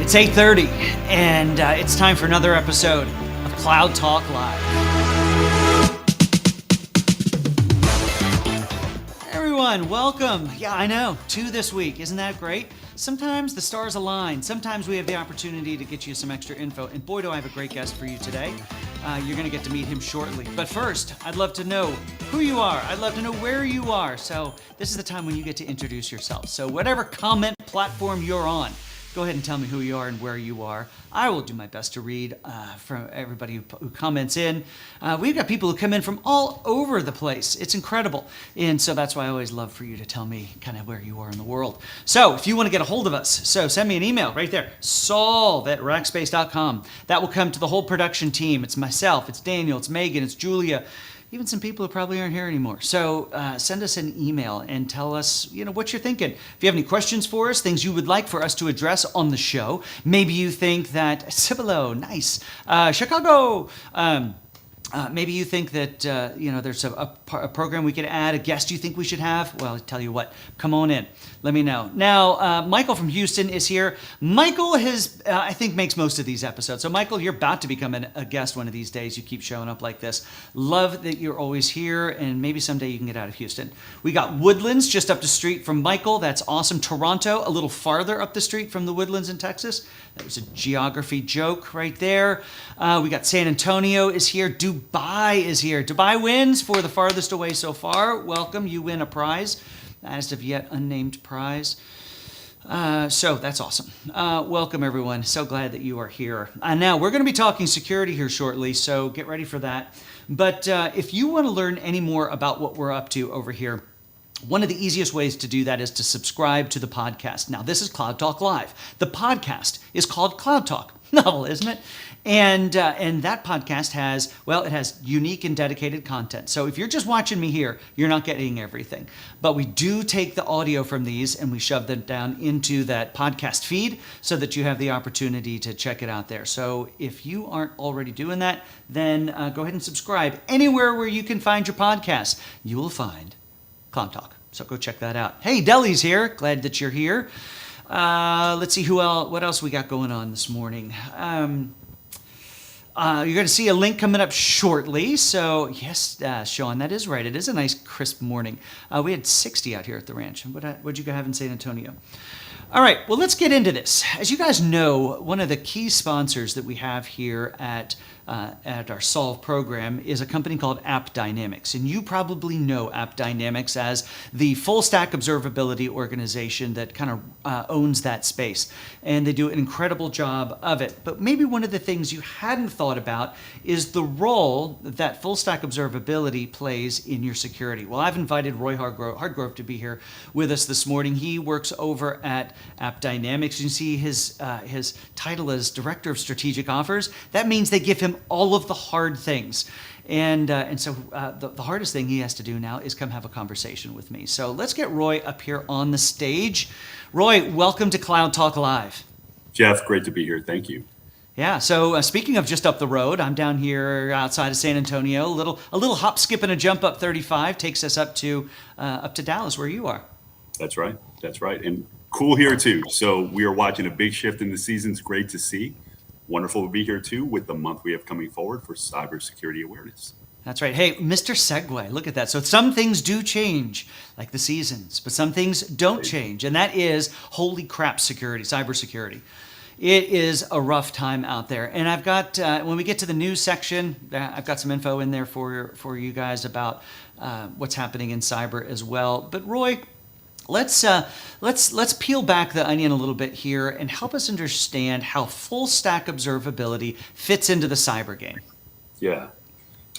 It's 8:30, and it's time for another episode of Cloud Talk Live. Everyone, welcome. Yeah, I know, 2 this week. Isn't that great? Sometimes the stars align. Sometimes we have the opportunity to get you some extra info. And boy, do I have a great guest for you today. You're going to get to meet him shortly. But first, I'd love to know who you are. I'd love to know where you are. So this is the time when you get to introduce yourself. So whatever comment platform you're on, go ahead and tell me who you are and where you are. I will do my best to read from everybody who comments in. We've got people who come in from all over the place. It's incredible. And so that's why I always love for you to tell me kind of where you are in the world. So if you want to get a hold of us, so send me an email right there, solve@rackspace.com. That will come to the whole production team. It's myself, it's Daniel, it's Megan, it's Julia, even some people who probably aren't here anymore. So send us an email and tell us, what you're thinking. If you have any questions for us, things you would like for us to address on the show. Maybe you think that Cibolo, nice, Chicago. Maybe you think that there's a program we could add, a guest you think we should have. Well, I'll tell you what, come on in. Let me know. Now, Michael from Houston is here. Michael I think, makes most of these episodes. So, Michael, you're about to become a guest one of these days. You keep showing up like this. Love that you're always here, and maybe someday you can get out of Houston. We got Woodlands just up the street from Michael. That's awesome. Toronto, a little farther up the street from the Woodlands in Texas. That was a geography joke right there. We got San Antonio is here. Dubai is here. Dubai wins for the farthest away so far. Welcome. You win a prize. As of yet unnamed prize. So that's awesome. Welcome, everyone. So glad that you are here. Now, we're going to be talking security here shortly, so get ready for that. But if you want to learn any more about what we're up to over here, one of the easiest ways to do that is to subscribe to the podcast. Now, this is Cloud Talk Live. The podcast is called Cloud Talk. Novel, isn't it? And that podcast has unique and dedicated content. So if you're just watching me here, you're not getting everything. But we do take the audio from these and we shove them down into that podcast feed so that you have the opportunity to check it out there. So if you aren't already doing that, then go ahead and subscribe. Anywhere where you can find your podcast, you will find Cloud Talk. So go check that out. Hey, Deli's here. Glad that you're here. Let's see what else we got going on this morning. You're going to see a link coming up shortly. So yes, Sean, that is right. It is a nice crisp morning. We had 60 out here at the ranch. What'd you have in San Antonio? All right, well, let's get into this. As you guys know, one of the key sponsors that we have here at our Solve program is a company called AppDynamics. And you probably know AppDynamics as the full stack observability organization that kind of owns that space. And they do an incredible job of it. But maybe one of the things you hadn't thought about is the role that full stack observability plays in your security. Well, I've invited Roy Hardgrove to be here with us this morning. He works over at AppDynamics. You see his title as Director of Strategic Offers. That means they give him all of the hard things. And so the hardest thing he has to do now is come have a conversation with me. So let's get Roy up here on the stage. Roy, welcome to Cloud Talk Live. Jeff, great to be here. Thank you. Yeah, so speaking of just up the road, I'm down here outside of San Antonio. A little hop, skip, and a jump up 35 takes us up to Dallas, where you are. That's right. And cool here too. So we are watching a big shift in the season. It's great to see. Wonderful to be here too with the month we have coming forward for cybersecurity awareness. That's right. Hey, Mr. Segway, look at that. So some things do change, like the seasons, but some things don't change. And that is, holy crap, cybersecurity. It is a rough time out there. And I've got, when we get to the news section, I've got some info in there for you guys about what's happening in cyber as well. But Roy, let's peel back the onion a little bit here and help us understand how full stack observability fits into the cyber game. Yeah.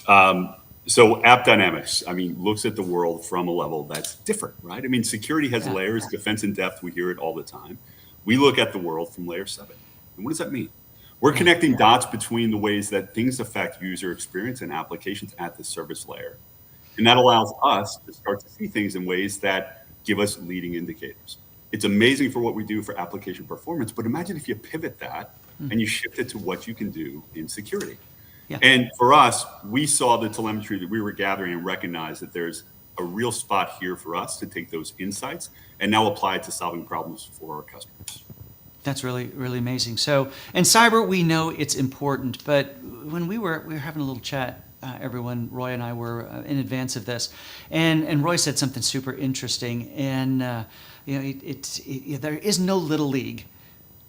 So AppDynamics, looks at the world from a level that's different, right? Security has layers, defense in depth. We hear it all the time. We look at the world from layer 7. And what does that mean? We're connecting dots between the ways that things affect user experience and applications at the service layer. And that allows us to start to see things in ways that give us leading indicators. It's amazing for what we do for application performance, but imagine if you pivot that and you shift it to what you can do in security. Yeah. And for us, we saw the telemetry that we were gathering and recognized that there's a real spot here for us to take those insights and now apply it to solving problems for our customers. That's really, really amazing. So, and cyber, we know it's important, but when we were having a little chat, everyone, Roy and I were in advance of this, and Roy said something super interesting, and there is no little league.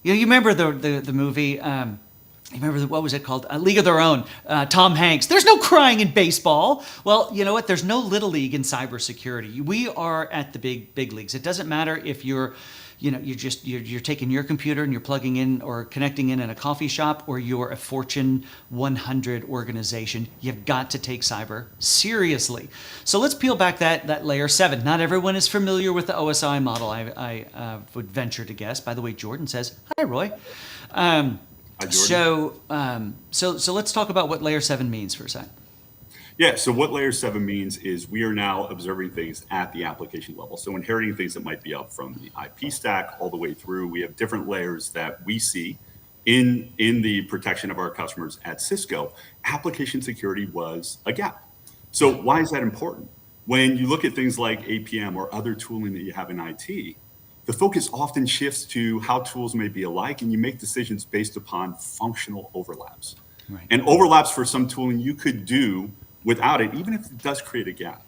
You remember the movie. You remember what was it called? League of Their Own. Tom Hanks. There's no crying in baseball. Well, you know what? There's no little league in cybersecurity. We are at the big leagues. It doesn't matter if you're taking your computer and you're plugging in or connecting in a coffee shop, or you're a Fortune 100 organization. You've got to take cyber seriously. So let's peel back that layer 7. Not everyone is familiar with the OSI model. I would venture to guess. By the way, Jordan says hi, Roy. Hi, Jordan. So let's talk about what layer 7 means for a second. Yeah, so what layer 7 means is we are now observing things at the application level. So inheriting things that might be up from the IP stack all the way through. We have different layers that we see in the protection of our customers at Cisco. Application security was a gap. So why is that important? When you look at things like APM or other tooling that you have in IT, the focus often shifts to how tools may be alike, and you make decisions based upon functional overlaps. Right. And overlaps for some tooling you could do without it, even if it does create a gap.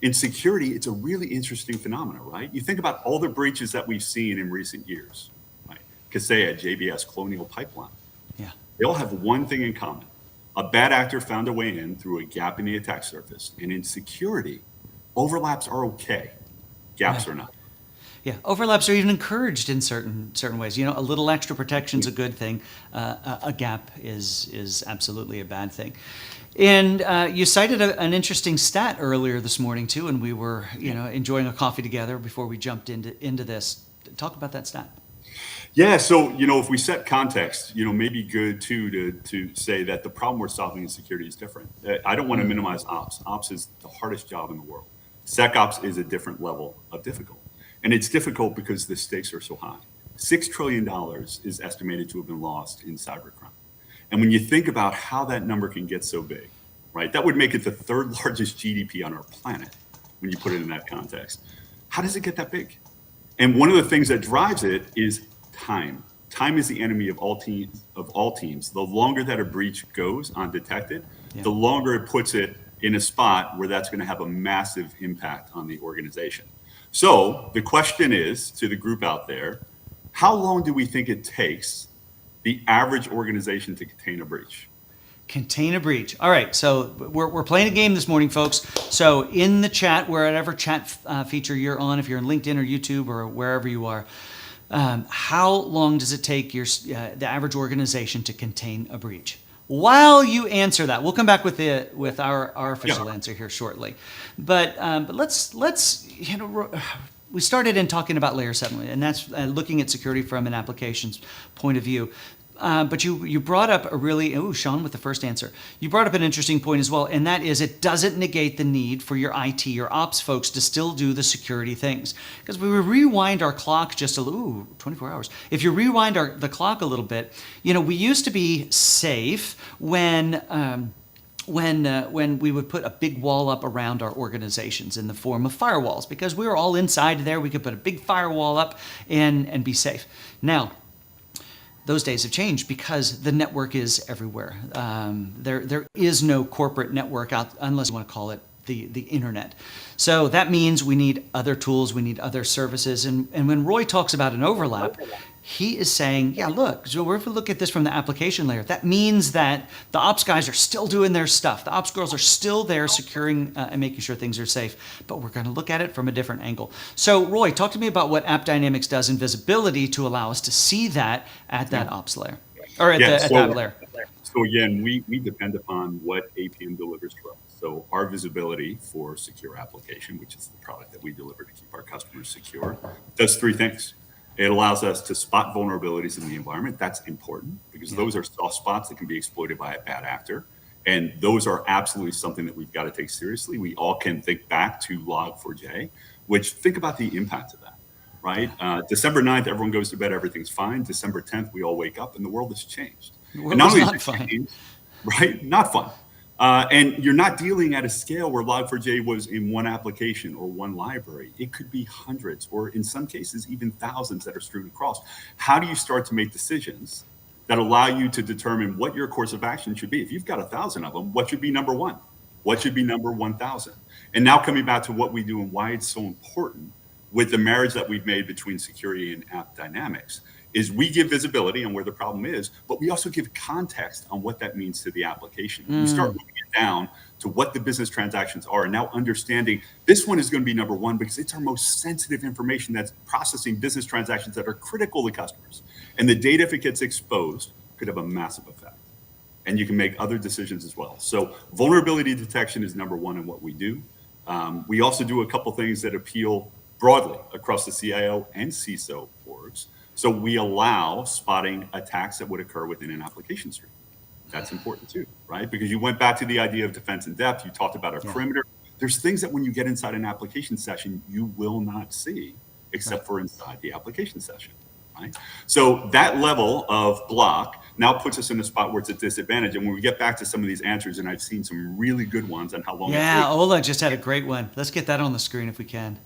In security, it's a really interesting phenomenon, right? You think about all the breaches that we've seen in recent years, right? Kaseya, JBS, Colonial Pipeline. Yeah. They all have one thing in common. A bad actor found a way in through a gap in the attack surface. And in security, overlaps are okay. Gaps are not. Yeah, overlaps are even encouraged in certain ways. You know, a little extra protection is a good thing. A gap is absolutely a bad thing. And you cited an interesting stat earlier this morning too, and we were enjoying a coffee together before we jumped into this. Talk about that stat. Yeah, so if we set context, maybe good too to say that the problem we're solving in security is different. I don't want to minimize ops. Ops is the hardest job in the world. SecOps is a different level of difficult. And it's difficult because the stakes are so high. $6 trillion is estimated to have been lost in cybercrime. And when you think about how that number can get so big, right, that would make it the 3rd largest GDP on our planet when you put it in that context. How does it get that big? And one of the things that drives it is time. Time is the enemy of all teams. The longer that a breach goes undetected, the longer it puts it in a spot where that's going to have a massive impact on the organization. So the question is to the group out there, how long do we think it takes the average organization to contain a breach? Contain a breach. All right, so we're playing a game this morning, folks. So in the chat, wherever chat feature you're on, if you're on LinkedIn or YouTube or wherever you are, how long does it take the average organization to contain a breach? While you answer that, we'll come back with our official answer here shortly. But let's we started in talking about layer 7, and that's looking at security from an applications point of view. But you brought up Sean with the first answer. You brought up an interesting point as well, and that is it doesn't negate the need for your IT or ops folks to still do the security things. Because we rewind our clock just 24 hours. If you rewind the clock a little bit, we used to be safe when we would put a big wall up around our organizations in the form of firewalls, because we were all inside there. We could put a big firewall up and be safe. Now, those days have changed because the network is everywhere. There is no corporate network out unless you want to call it the internet. So that means we need other tools, we need other services. And when Roy talks about an overlap, he is saying, look, so if we look at this from the application layer, that means that the ops guys are still doing their stuff. The ops girls are still there securing and making sure things are safe, but we're going to look at it from a different angle. So Roy, talk to me about what AppDynamics does in visibility to allow us to see that at that ops layer, or at that layer. So again, we depend upon what APM delivers to us. So our visibility for secure application, which is the product that we deliver to keep our customers secure, does 3 things. It allows us to spot vulnerabilities in the environment. That's important because those are soft spots that can be exploited by a bad actor. And those are absolutely something that we've got to take seriously. We all can think back to Log4j, which think about the impact of that, right? December 9th, everyone goes to bed, everything's fine. December 10th, we all wake up and the world has changed. The world is not fine. Right? Not fun. And you're not dealing at a scale where Log4j was in one application or one library. It could be hundreds, or in some cases, even thousands that are strewn across. How do you start to make decisions that allow you to determine what your course of action should be? If you've got 1,000 of them, what should be number one? What should be number 1,000? And now coming back to what we do and why it's so important with the marriage that we've made between security and AppDynamics is we give visibility on where the problem is, but we also give context on what that means to the application. We start moving it down to what the business transactions are, and now understanding this one is going to be number one because it's our most sensitive information that's processing business transactions that are critical to customers. And the data, if it gets exposed, could have a massive effect. And you can make other decisions as well. So vulnerability detection is number one in what we do. We also do a couple things that appeal broadly across the CIO and CISO orgs. So we allow spotting attacks that would occur within an application stream. That's important too, right? Because you went back to the idea of defense in depth. You talked about a perimeter. There's things that when you get inside an application session, you will not see except for inside the application session, right? So that level of block now puts us in a spot where it's a disadvantage. And when we get back to some of these answers, and I've seen some really good ones on how long it takes. Ola just had a great one. Let's get that on the screen if we can.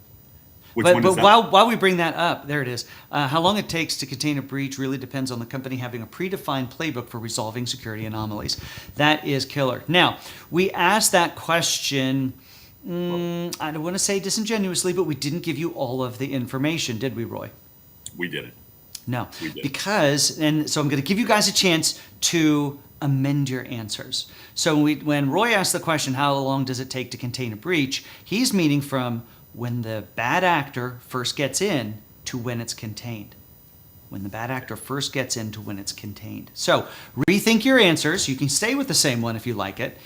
Which one is that? While we bring that up, there it is. How long it takes to contain a breach really depends on the company having a predefined playbook for resolving security anomalies. That is killer. Now, we asked that question, I don't want to say disingenuously, but we didn't give you all of the information, did we, Roy? We didn't. No, because, and so I'm going to give you guys a chance to amend your answers. So when Roy asked the question, how long does it take to contain a breach, he's meaning from when the bad actor first gets in to when it's contained. When the bad actor first gets in to when it's contained. So rethink your answers. You can stay with the same one if you like it.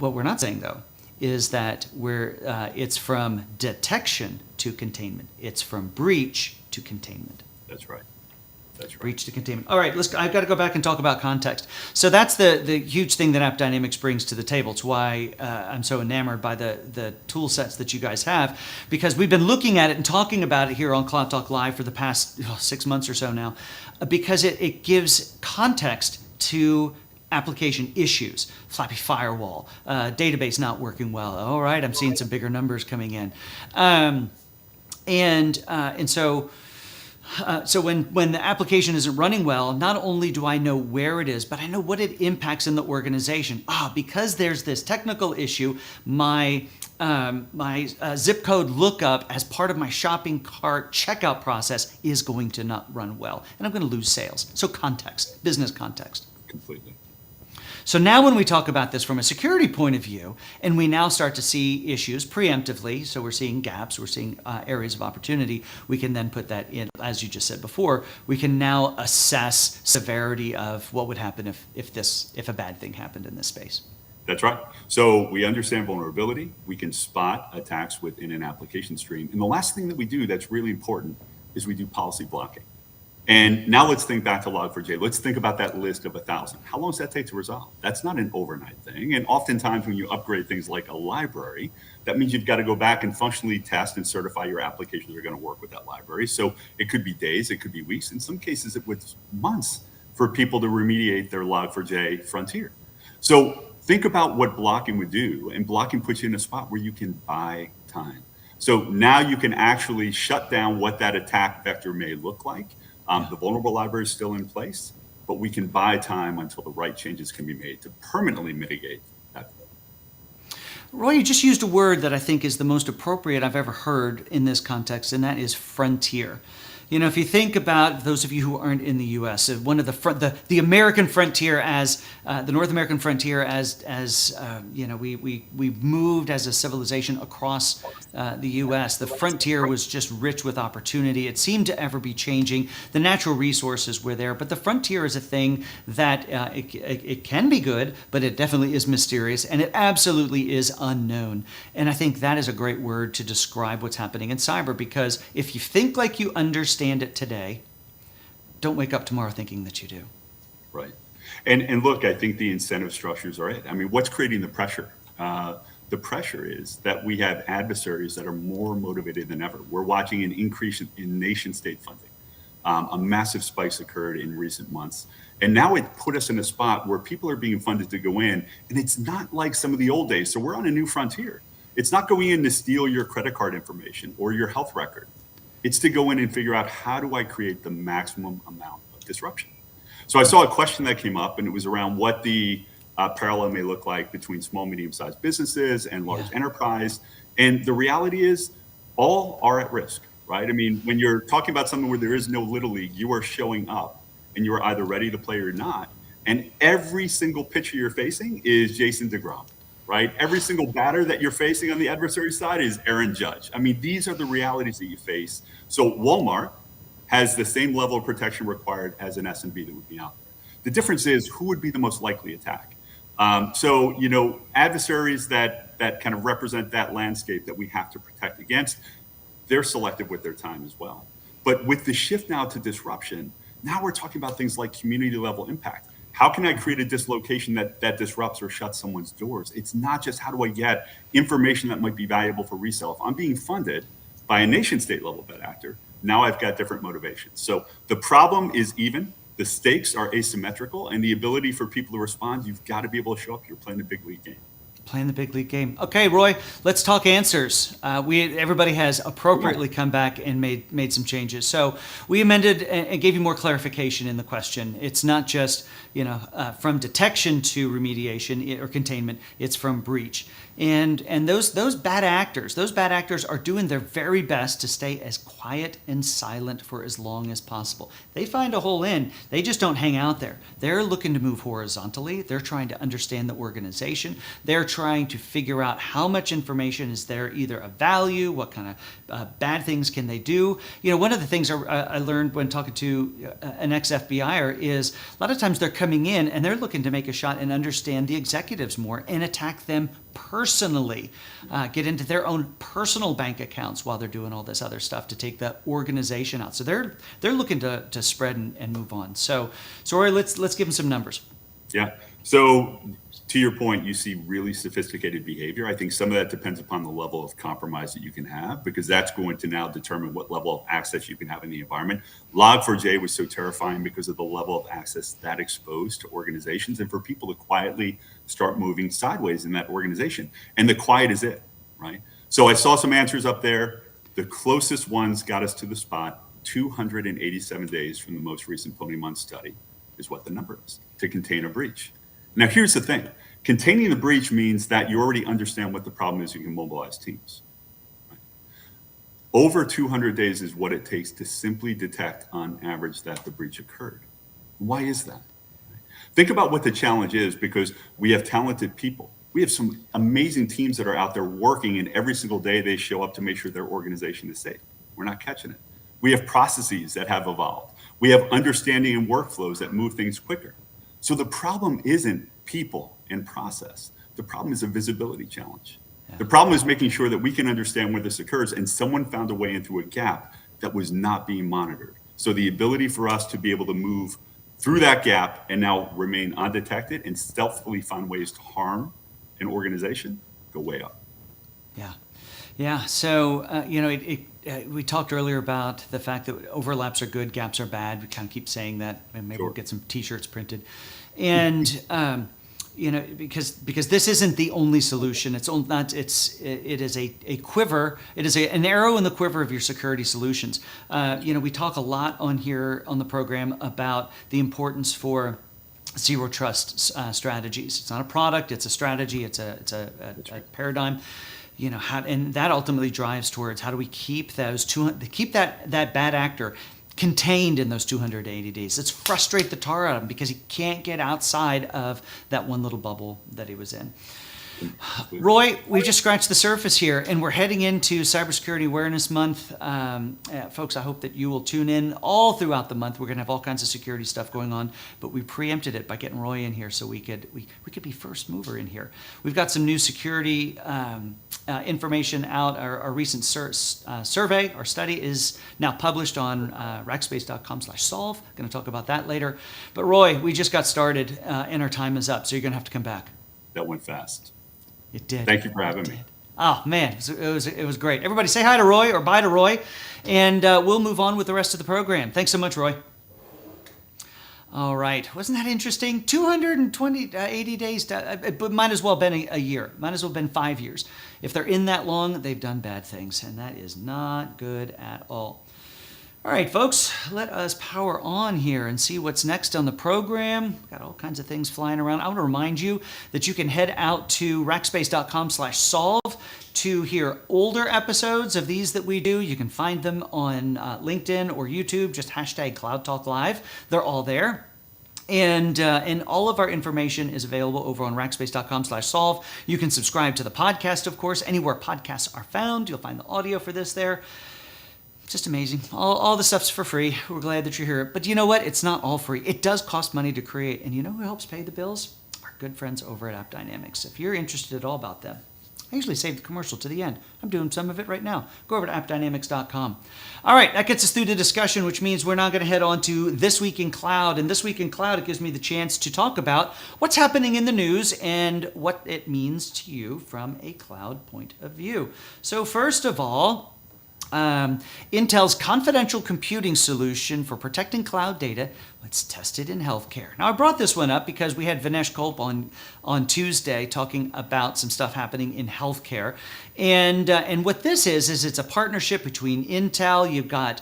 What we're not saying, though, is that it's from detection to containment. It's from breach to containment. That's right. That's right. Breach to containment. All right, I've got to go back and talk about context. So that's the huge thing that AppDynamics brings to the table. It's why I'm so enamored by the tool sets that you guys have, because we've been looking at it and talking about it here on Cloud Talk Live for the past 6 months or so now, because it gives context to application issues, flappy firewall, database not working well. All right, I'm seeing some bigger numbers coming in, and so. So when the application isn't running well, not only do I know where it is, but I know what it impacts in the organization. Because there's this technical issue, my zip code lookup as part of my shopping cart checkout process is going to not run well, and I'm going to lose sales. So context, business context. Completely. So now when we talk about this from a security point of view, and we now start to see issues preemptively, so we're seeing gaps, we're seeing areas of opportunity, we can then put that in, as you just said before, we can now assess severity of what would happen if a bad thing happened in this space. That's right. So we understand vulnerability. We can spot attacks within an application stream. And the last thing that we do that's really important is we do policy blocking. And now let's think back to Log4j. Let's think about that list of 1,000. How long does that take to resolve? That's not an overnight thing. And oftentimes when you upgrade things like a library, that means you've got to go back and functionally test and certify your applications are going to work with that library. So it could be days, it could be weeks. In some cases, it was months for people to remediate their Log4j frontier. So think about what blocking would do. And blocking puts you in a spot where you can buy time. So now you can actually shut down what that attack vector may look like. The vulnerable library is still in place, but we can buy time until the right changes can be made to permanently mitigate that. Roy, you just used a word that I think is the most appropriate I've ever heard in this context, and that is frontier. You know, if you think about those of you who aren't in the U.S., one of the American frontier as the North American frontier as you know, we moved as a civilization across the U.S. The frontier was just rich with opportunity. It seemed to ever be changing. The natural resources were there, but the frontier is a thing that it can be good, but it definitely is mysterious, and it absolutely is unknown. And I think that is a great word to describe what's happening in cyber, because if you think like you understand it today, don't wake up tomorrow thinking that you do. Right. And look, I think the incentive structures are it. I mean, what's creating the pressure? The pressure is that we have adversaries that are more motivated than ever. We're watching an increase in nation state funding. A massive spikes occurred in recent months. And now it put us in a spot where people are being funded to go in. And it's not like some of the old days. So we're on a new frontier. It's not going in to steal your credit card information or your health record. It's to go in and figure out, how do I create the maximum amount of disruption? So I saw a question that came up, and it was around what the parallel may look like between small, medium-sized businesses and large enterprise. And the reality is, all are at risk, right? I mean, when you're talking about something where there is no little league, you are showing up and you are either ready to play or not. And every single pitcher you're facing is Jason DeGrom, right? Every single batter that you're facing on the adversary side is Aaron Judge. I mean, these are the realities that you face. So Walmart has the same level of protection required as an S&B that would be out there. The difference is, who would be the most likely attack? So, adversaries that kind of represent that landscape that we have to protect against, they're selective with their time as well. But with the shift now to disruption, now we're talking about things like community level impact. How can I create a dislocation that disrupts or shuts someone's doors? It's not just, how do I get information that might be valuable for resale. If I'm being funded by a nation state level bad actor, now I've got different motivations. So the problem is even, the stakes are asymmetrical, and the ability for people to respond, you've got to be able to show up. You're playing a big league game. Playing the big league game. Okay, Roy, let's talk answers. Everybody has appropriately come back and made some changes. So we amended and gave you more clarification in the question. It's not just from detection to remediation or containment. It's from breach. And those bad actors are doing their very best to stay as quiet and silent for as long as possible. They find a hole in. They just don't hang out there. They're looking to move horizontally. They're trying to understand the organization. They're trying to figure out how much information is there either of value, what kind of bad things can they do. One of the things I learned when talking to an ex-FBIer is, a lot of times they're coming in and they're looking to make a shot and understand the executives more and attack them personally, get into their own personal bank accounts while they're doing all this other stuff to take the organization out. So they're looking to spread and move on. So Rory, let's give them some numbers. Yeah. So to your point, you see really sophisticated behavior. I think some of that depends upon the level of compromise that you can have, because that's going to now determine what level of access you can have in the environment. Log4j was so terrifying because of the level of access that exposed to organizations, and for people to quietly start moving sideways in that organization. And the quiet is it, right? So I saw some answers up there. The closest ones got us to the spot. 287 days from the most recent Pony Month study is what the number is to contain a breach. Now, here's the thing. Containing the breach means that you already understand what the problem is. You can mobilize teams. Right? Over 200 days is what it takes to simply detect, on average, that the breach occurred. Why is that? Think about what the challenge is, because we have talented people. We have some amazing teams that are out there working, and every single day they show up to make sure their organization is safe. We're not catching it. We have processes that have evolved. We have understanding and workflows that move things quicker. So the problem isn't people and process. The problem is a visibility challenge. Yeah. The problem is making sure that we can understand where this occurs, and someone found a way into a gap that was not being monitored. So the ability for us to be able to move through that gap and now remain undetected and stealthily find ways to harm an organization go way up. Yeah. So, we talked earlier about the fact that overlaps are good, gaps are bad. We kind of keep saying that, and maybe we'll get some T-shirts printed. And because this isn't the only solution. It is a quiver. It is an arrow in the quiver of your security solutions. We talk a lot on here on the program about the importance for zero trust strategies. It's not a product. It's a strategy. It's a paradigm. And that ultimately drives towards, how do we keep that bad actor contained in those 280 days. Let's frustrate the tar out of him because he can't get outside of that one little bubble that he was in. Roy, we just scratched the surface here, and we're heading into Cybersecurity Awareness Month. Folks, I hope that you will tune in all throughout the month. We're going to have all kinds of security stuff going on, but we preempted it by getting Roy in here so we could be first mover in here. We've got some new security information out. Our recent survey, our study, is now published on rackspace.com/solve. Going to talk about that later. But Roy, we just got started, and our time is up, so you're going to have to come back. That went fast. It did. Thank you for having me. Oh man, it was great. Everybody say hi to Roy or bye to Roy, and we'll move on with the rest of the program. Thanks so much, Roy. All right, wasn't that interesting? 80 days, but might as well have been a year. Might as well have been 5 years. If they're in that long, they've done bad things, and that is not good at all. All right, folks, let us power on here and see what's next on the program. Got all kinds of things flying around. I want to remind you that you can head out to rackspace.com/solve to hear older episodes of these that we do. You can find them on LinkedIn or YouTube, just hashtag Cloud Talk Live. They're all there. And all of our information is available over on rackspace.com/solve. You can subscribe to the podcast, of course. Anywhere podcasts are found, you'll find the audio for this there. Just amazing. All the stuff's for free. We're glad that you're here. But you know what? It's not all free. It does cost money to create. And you know who helps pay the bills? Our good friends over at AppDynamics. If you're interested at all about them, I usually save the commercial to the end. I'm doing some of it right now. Go over to appdynamics.com. All right, that gets us through the discussion, which means we're now going to head on to This Week in Cloud. And This Week in Cloud, it gives me the chance to talk about what's happening in the news and what it means to you from a cloud point of view. So first of all, Intel's confidential computing solution for protecting cloud data, it's tested in healthcare. Now, I brought this one up because we had Vinesh Kulp on Tuesday talking about some stuff happening in healthcare. And what this is it's a partnership between Intel, you've got,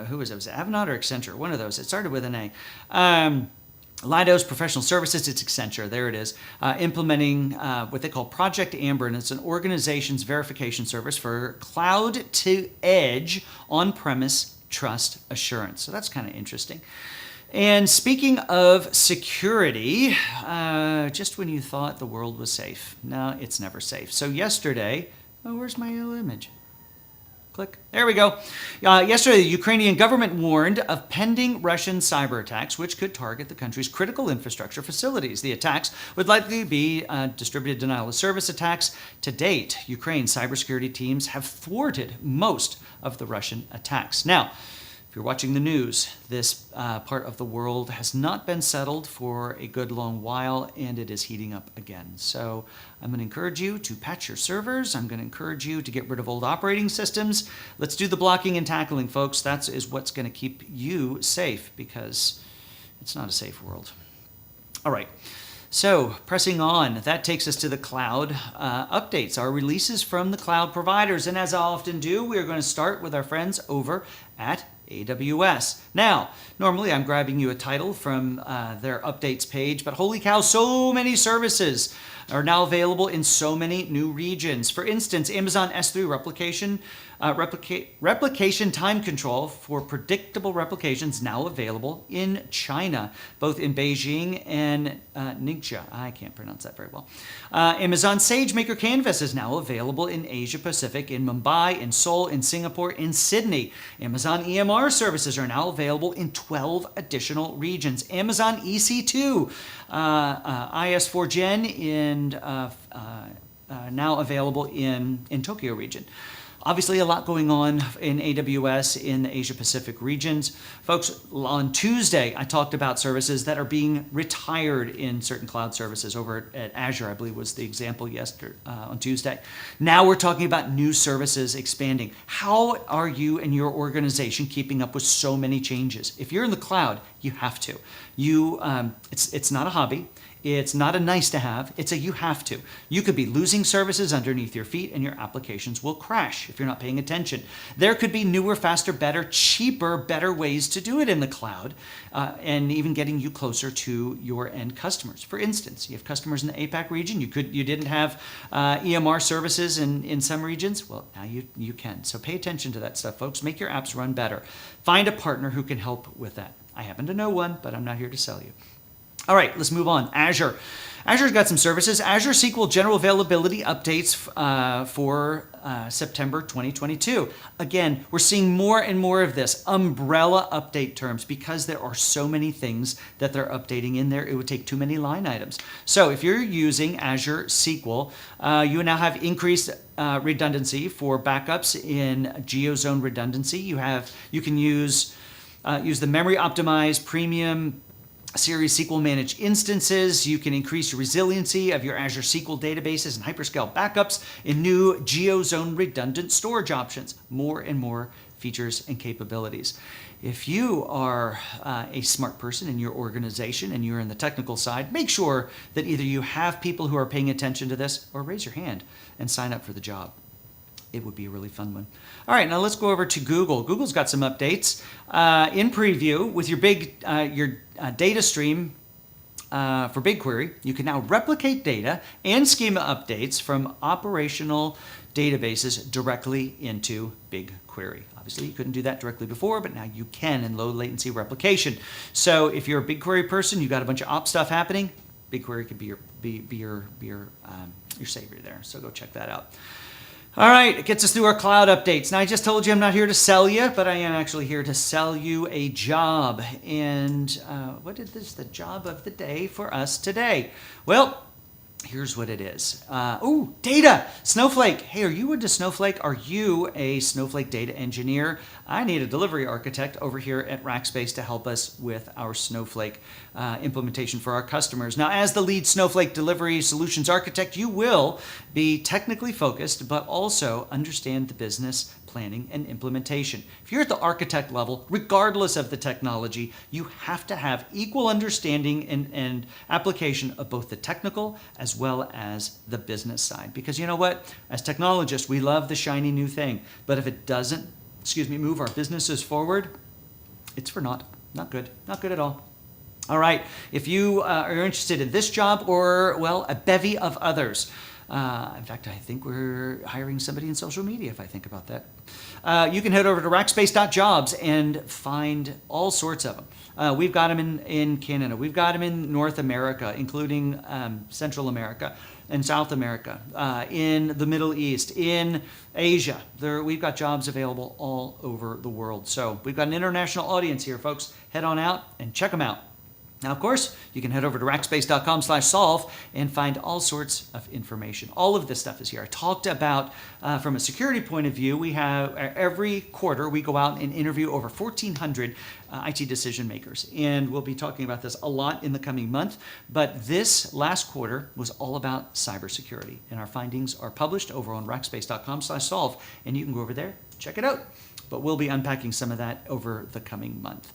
who was it? Was it Avanade or Accenture? One of those. It started with an A. Leidos Professional Services, it's Accenture, there it is, implementing what they call Project Amber, and it's an organization's verification service for cloud to edge on-premise trust assurance. So that's kind of interesting. And speaking of security, just when you thought the world was safe, no, it's never safe. So yesterday, where's my little image? Click. There we go. Yesterday, the Ukrainian government warned of pending Russian cyber attacks, which could target the country's critical infrastructure facilities. The attacks would likely be distributed denial of service attacks. To date, Ukraine's cybersecurity teams have thwarted most of the Russian attacks. Now, if you're watching the news, this part of the world has not been settled for a good long while, and it is heating up again. So I'm going to encourage you to patch your servers. I'm going to encourage you to get rid of old operating systems. Let's do the blocking and tackling, folks. That is what's going to keep you safe, because it's not a safe world. All right. So pressing on, that takes us to the cloud updates, our releases from the cloud providers. And as I often do, we are going to start with our friends over at AWS. Now, normally I'm grabbing you a title from their updates page, but holy cow, so many services are now available in so many new regions. For instance, Amazon S3 replication time control for predictable replications now available in China, both in Beijing and Ningxia. I can't pronounce that very well. Amazon SageMaker Canvas is now available in Asia Pacific, in Mumbai, in Seoul, in Singapore, in Sydney. Amazon EMR services are now available in 12 additional regions. Amazon EC2, IS4 Gen, and now available in Tokyo region. Obviously, a lot going on in AWS in the Asia Pacific regions. Folks, on Tuesday, I talked about services that are being retired in certain cloud services over at Azure, I believe was the example yesterday on Tuesday. Now we're talking about new services expanding. How are you and your organization keeping up with so many changes? If you're in the cloud, you have to. It's not a hobby. It's not a nice to have, it's a you have to. You could be losing services underneath your feet and your applications will crash if you're not paying attention. There could be newer, faster, better, cheaper, better ways to do it in the cloud, and even getting you closer to your end customers. For instance, you have customers in the APAC region, you didn't have EMR services in some regions, well, now you can. So pay attention to that stuff, folks. Make your apps run better. Find a partner who can help with that. I happen to know one, but I'm not here to sell you. All right, let's move on. Azure. Azure's got some services. Azure SQL General Availability updates for September 2022. Again, we're seeing more and more of this umbrella update terms because there are so many things that they're updating in there. It would take too many line items. So if you're using Azure SQL, you now have increased redundancy for backups in GeoZone redundancy. You can use the memory optimized premium Series SQL managed instances. You can increase your resiliency of your Azure SQL databases and hyperscale backups in new GeoZone redundant storage options. More and more features and capabilities. If you are a smart person in your organization and you're in the technical side, make sure that either you have people who are paying attention to this or raise your hand and sign up for the job. It would be a really fun one. All right, now let's go over to Google. Google's got some updates in preview with your big data stream for BigQuery. You can now replicate data and schema updates from operational databases directly into BigQuery. Obviously, you couldn't do that directly before, but now you can in low latency replication. So if you're a BigQuery person, you've got a bunch of op stuff happening, BigQuery could be your savior there. So go check that out. All right, it gets us through our cloud updates. Now, I just told you I'm not here to sell you, but I am actually here to sell you a job. And what is the job of the day for us today? Well, here's what it is. Data, Snowflake. Hey, are you into Snowflake? Are you a Snowflake data engineer? I need a delivery architect over here at Rackspace to help us with our Snowflake implementation for our customers. Now, as the lead Snowflake delivery solutions architect, you will be technically focused, but also understand the business planning and implementation. If you're at the architect level, regardless of the technology, you have to have equal understanding and application of both the technical as well as the business side. Because you know what? As technologists, we love the shiny new thing, but if it doesn't, move our businesses forward, it's for naught. Not good at all. All right, if you are interested in this job or, well, a bevy of others, in fact, I think we're hiring somebody in social media if I think about that. You can head over to rackspace.jobs and find all sorts of them. We've got them in Canada. We've got them in North America, including Central America and South America, in the Middle East, in Asia. We've got jobs available all over the world. So we've got an international audience here, folks. Head on out and check them out. Now, of course, you can head over to rackspace.com/solve and find all sorts of information. All of this stuff is here. I talked about, from a security point of view, we have every quarter we go out and interview over 1,400 IT decision makers. And we'll be talking about this a lot in the coming month. But this last quarter was all about cybersecurity. And our findings are published over on rackspace.com/solve. And you can go over there, check it out. But we'll be unpacking some of that over the coming month.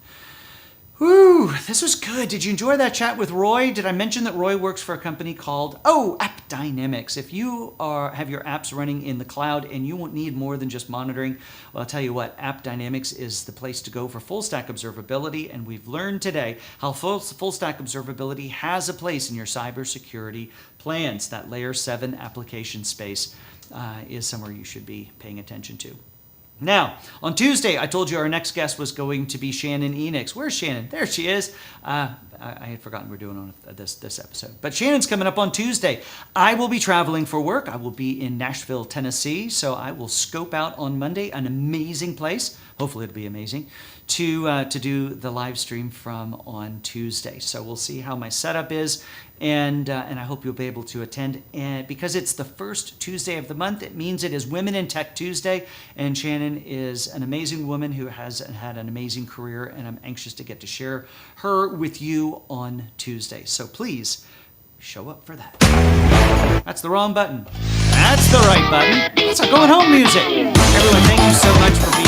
Whew, this was good. Did you enjoy that chat with Roy? Did I mention that Roy works for a company called, AppDynamics? If you have your apps running in the cloud and you won't need more than just monitoring, well, I'll tell you what, AppDynamics is the place to go for full stack observability. And we've learned today how full stack observability has a place in your cybersecurity plans. That layer 7 application space is somewhere you should be paying attention to. Now, on Tuesday, I told you our next guest was going to be Shannon Enix. Where's Shannon? There she is. I had forgotten we're doing on this episode. But Shannon's coming up on Tuesday. I will be traveling for work. I will be in Nashville, Tennessee. So I will scope out on Monday an amazing place. Hopefully it'll be amazing. To do the live stream from on Tuesday. So we'll see how my setup is. And I hope you'll be able to attend. And because it's the first Tuesday of the month, it means it is Women in Tech Tuesday. And Shannon is an amazing woman who has had an amazing career, and I'm anxious to get to share her with you on Tuesday. So please show up for that. That's the wrong button. That's the right button. That's our going home music. Everyone, thank you so much for being